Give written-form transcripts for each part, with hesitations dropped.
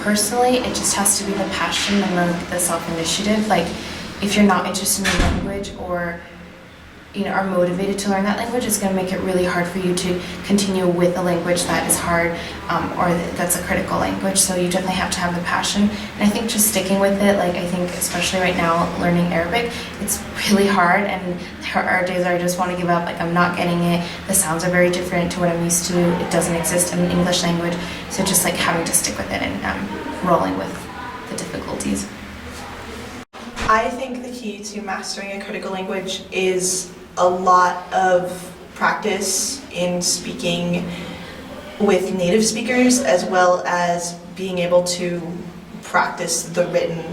Personally, it just has to be the passion and the self-initiative. Like, if you're not interested in the language or are motivated to learn that language, it's going to make it really hard for you to continue with a language that is hard or that's a critical language. So you definitely have to have the passion. And I think just sticking with it, like I think especially right now learning Arabic, it's really hard and there are days where I just want to give up, like I'm not getting it. The sounds are very different to what I'm used to. It doesn't exist in an English language. So just like having to stick with it and rolling with the difficulties. I think the key to mastering a critical language is a lot of practice in speaking with native speakers as well as being able to practice the written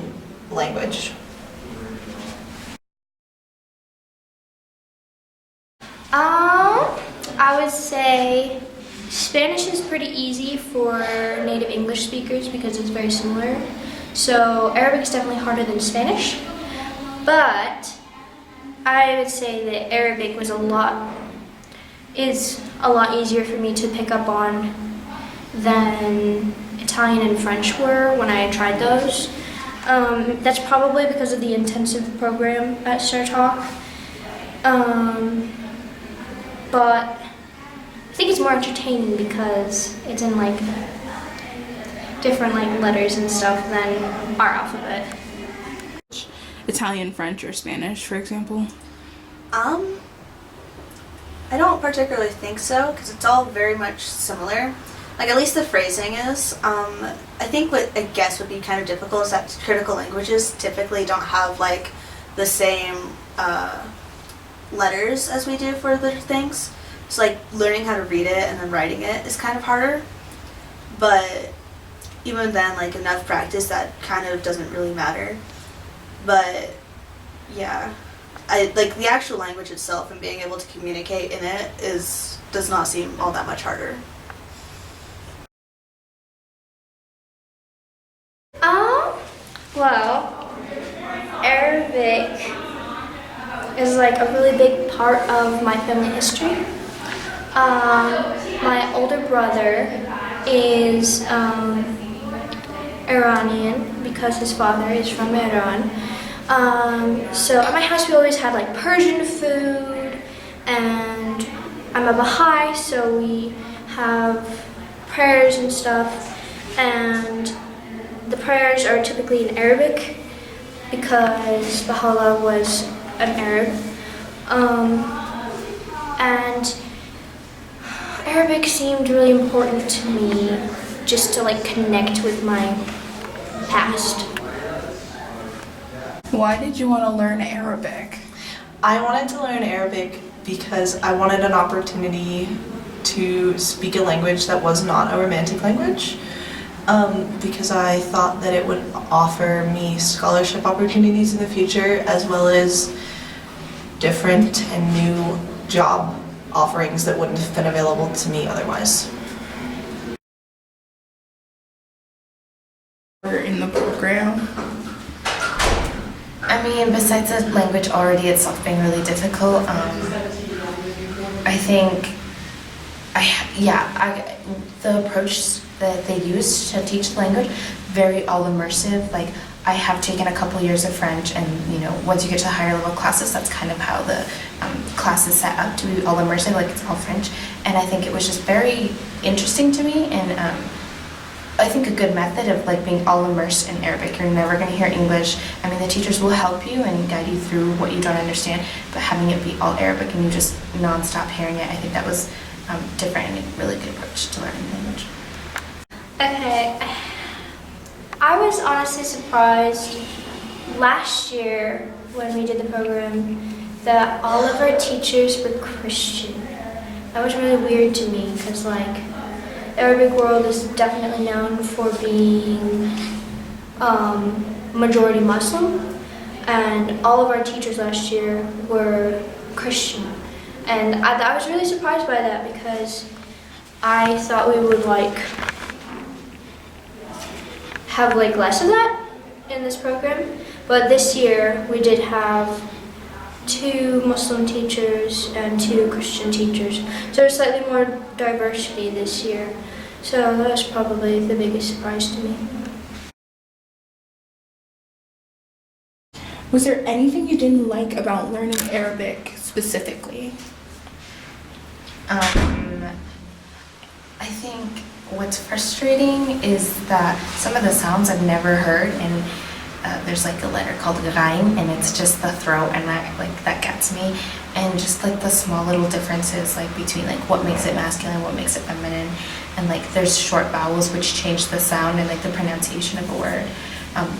language. I would say Spanish is pretty easy for native English speakers because it's very similar. So Arabic is definitely harder than Spanish, but I would say that Arabic is a lot easier for me to pick up on than Italian and French were when I tried those. That's probably because of the intensive program at StarTalk. But I think it's more entertaining because it's in like different like letters and stuff than our alphabet. Italian, French, or Spanish, for example? I don't particularly think so because it's all very much similar. Like at least the phrasing is. I think what I guess would be kind of difficult is that critical languages typically don't have like the same letters as we do for the things. So like learning how to read it and then writing it is kind of harder. But even then, like enough practice that kind of doesn't really matter. But yeah, I like the actual language itself and being able to communicate in it does not seem all that much harder. Well, Arabic is like a really big part of my family history. My older brother is Iranian because his father is from Iran. So at my house we always had like Persian food, and I'm a Baha'i, so we have prayers and stuff, and the prayers are typically in Arabic because Baha'u'llah was an Arab. And Arabic seemed really important to me just to like connect with my past. Why did you want to learn Arabic? I wanted to learn Arabic because I wanted an opportunity to speak a language that was not a romantic language, because I thought that it would offer me scholarship opportunities in the future as well as different and new job offerings that wouldn't have been available to me otherwise. In the program? I mean, besides the language already itself being really difficult, I think, the approach that they use to teach the language, very all immersive. Like, I have taken a couple years of French, and once you get to higher level classes, that's kind of how the class is set up to be all immersive, like it's all French. And I think it was just very interesting to me, and I think a good method of like being all immersed in Arabic. You're never going to hear English. I mean, the teachers will help you and guide you through what you don't understand, but having it be all Arabic and you just non-stop hearing it, I think that was different and a really good approach to learning the language. Okay, I was honestly surprised last year when we did the program that all of our teachers were Christian. That was really weird to me because like the Arabic world is definitely known for being majority Muslim, and all of our teachers last year were Christian. And I was really surprised by that because I thought we would like have like less of that in this program, but this year we did have 2 Muslim teachers and 2 Christian teachers, so there's slightly more diversity this year, so that was probably the biggest surprise to me. Was there anything you didn't like about learning Arabic specifically? I think what's frustrating is that some of the sounds I've never heard, and there's like a letter called ghain, and it's just the throat, and that gets me. And just like the small little differences, like between like what makes it masculine, what makes it feminine, and like there's short vowels which change the sound and like the pronunciation of a word.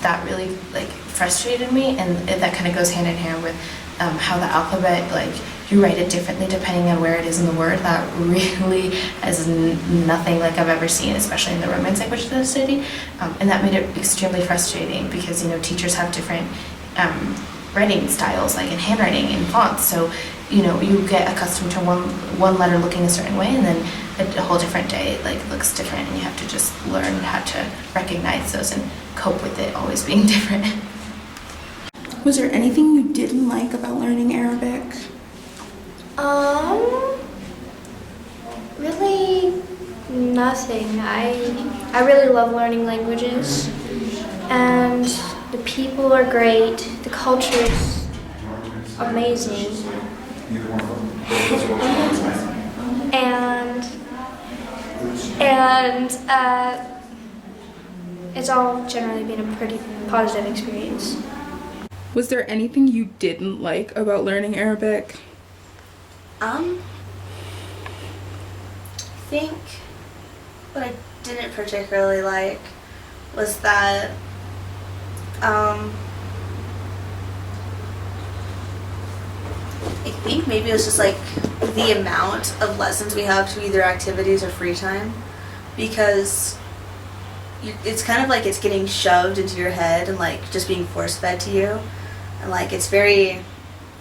That really like frustrated me, and that kind of goes hand in hand with how the alphabet, like you write it differently depending on where it is in the word. That really is nothing like I've ever seen, especially in the Romance language of the city, and that made it extremely frustrating because teachers have different writing styles, like in handwriting and fonts. So you get accustomed to one letter looking a certain way, and then a whole different day like looks different, and you have to just learn how to recognize those and cope with it always being different. Was there anything you didn't like about learning Arabic? Really nothing. I really love learning languages, and the people are great. The culture is amazing. and it's all generally been a pretty positive experience. Was there anything you didn't like about learning Arabic? I think what I didn't particularly like was that I think maybe it was just like the amount of lessons we have to either activities or free time, because it's kind of like it's getting shoved into your head and like just being force fed to you, and like it's very,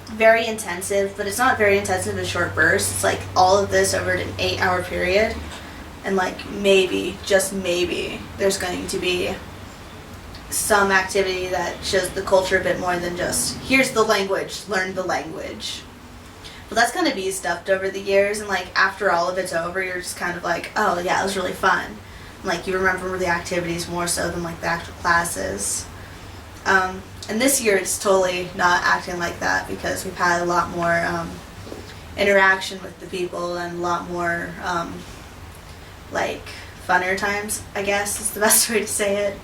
very intensive, but it's not very intensive in short bursts. It's like all of this over an 8-hour period, and like maybe, just maybe, there's going to be some activity that shows the culture a bit more than just here's the language, learn the language. But that's kind of be stuffed over the years, and like after all of it's over, you're just kind of like, oh yeah, it was really fun. And, like you remember the activities more so than like the actual classes. And this year it's totally not acting like that, because we've had a lot more interaction with the people and a lot more like funner times, I guess is the best way to say it.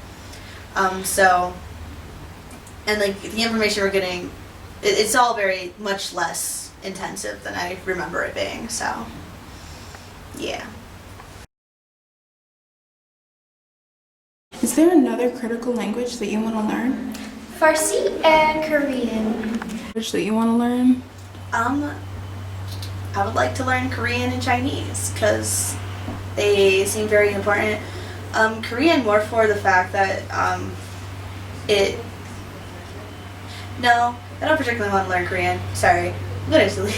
So, and like the information we're getting, it's all very much less intensive than I remember it being, so yeah. Is there another critical language that you want to learn? Farsi and Korean. Language that you want to learn? I would like to learn Korean and Chinese because they seem very important. Korean more for the fact that no, I don't particularly want to learn Korean. Sorry, I'm going to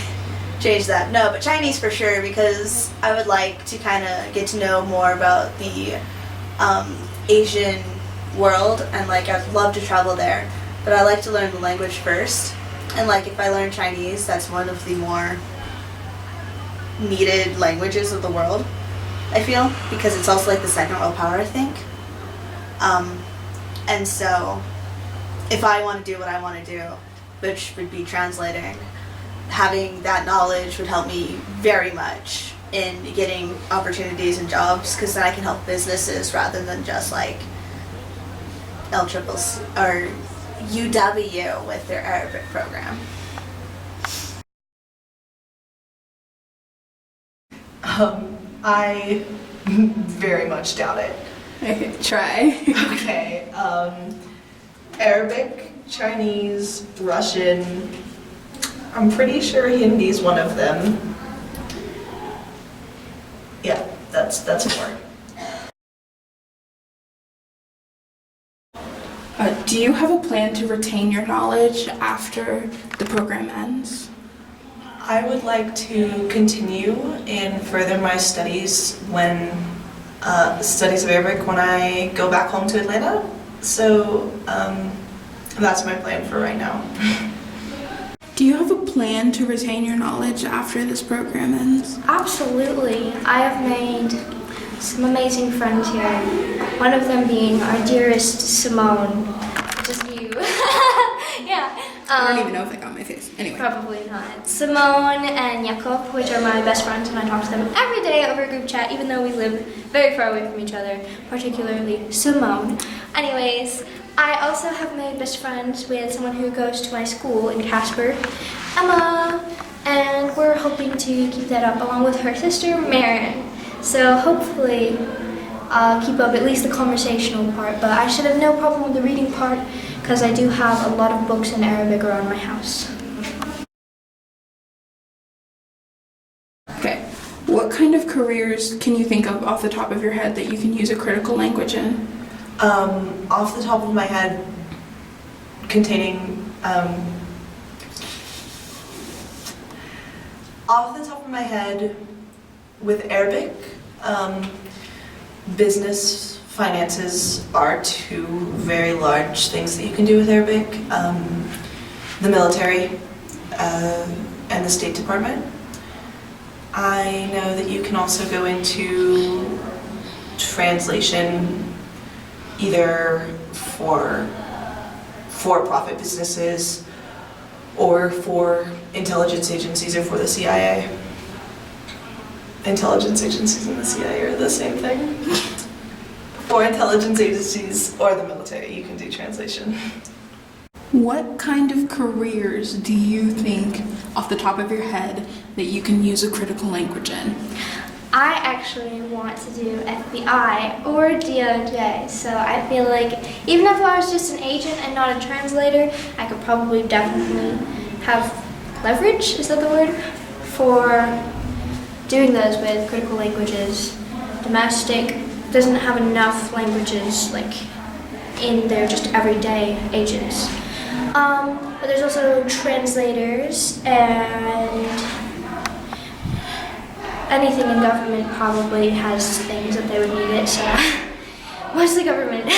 change that. No, but Chinese for sure, because I would like to kind of get to know more about the Asian world, and like I'd love to travel there, but I like to learn the language first. And like if I learn Chinese, that's one of the more needed languages of the world, I feel, because it's also like the second world power, I think. And so if I want to do what I want to do, which would be translating, having that knowledge would help me very much in getting opportunities and jobs, because then I can help businesses rather than just like LCCC or UW with their Arabic program. I very much doubt it. Okay, try. Okay, Arabic, Chinese, Russian, I'm pretty sure Hindi's one of them. Yeah, that's 4. Do you have a plan to retain your knowledge after the program ends? I would like to continue and further my studies studies of Arabic when I go back home to Atlanta. So that's my plan for right now. Do you have a plan to retain your knowledge after this program ends? Absolutely. I have made some amazing friends here. One of them being our dearest Simone, just you. Yeah. I don't even know if they got my face. Anyway. Probably not. Simone and Yakov, which are my best friends, and I talk to them every day over a group chat, even though we live very far away from each other, particularly Simone. Anyways, I also have made best friends with someone who goes to my school in Casper, Emma, and we're hoping to keep that up along with her sister, Marin. So hopefully I'll keep up at least the conversational part, but I should have no problem with the reading part because I do have a lot of books in Arabic around my house. Okay. What kind of careers can you think of off the top of your head that you can use a critical language in? Off the top of my head, with Arabic, business, finances are two very large things that you can do with Arabic. The military and the State Department. I know that you can also go into translation either for for-profit businesses or for intelligence agencies or for the CIA. Intelligence agencies and the CIA are the same thing. For intelligence agencies or the military, you can do translation. What kind of careers do you think, off the top of your head, that you can use a critical language in? I actually want to do FBI or DOJ, so I feel like even if I was just an agent and not a translator, I could probably definitely have leverage, is that the word, for doing those with critical languages. Domestic doesn't have enough languages like in their just everyday agents. But there's also translators and anything in government probably has things that they would need it, so mostly government.